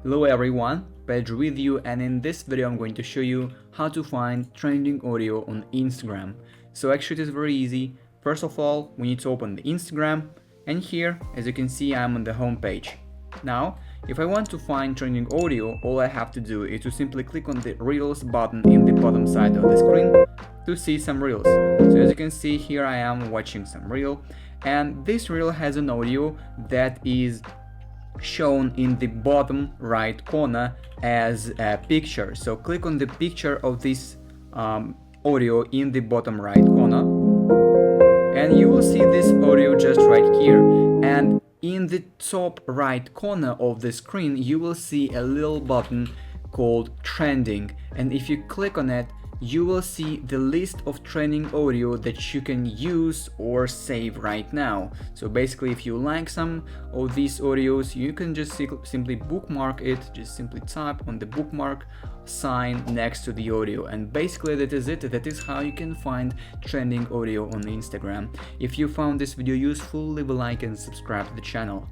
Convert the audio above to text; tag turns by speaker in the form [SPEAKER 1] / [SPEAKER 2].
[SPEAKER 1] Hello everyone, Pedro with you, and in this video I'm going to show you how to find trending audio on Instagram. So actually it is very easy. First of all, we need to open the Instagram, and here, as you can see, I'm on the home page. Now, if I want to find trending audio, all I have to do is to simply click on the Reels button in the bottom side of the screen to see some Reels. So as you can see, here I am watching some Reel, and this Reel has an audio that is shown in the bottom right corner as a picture. So click on the picture of this audio in the bottom right corner, and you will see this audio just right here. And in the top right corner of the screen you will see a little button called trending, and if you click on it you will see the list of trending audio that you can use or save right now. So basically, if you like some of these audios, you can just simply bookmark it. Just simply type on the bookmark sign next to the audio, and basically that is it. That is how you can find trending audio on Instagram. If you found this video useful, leave a like and subscribe to the channel.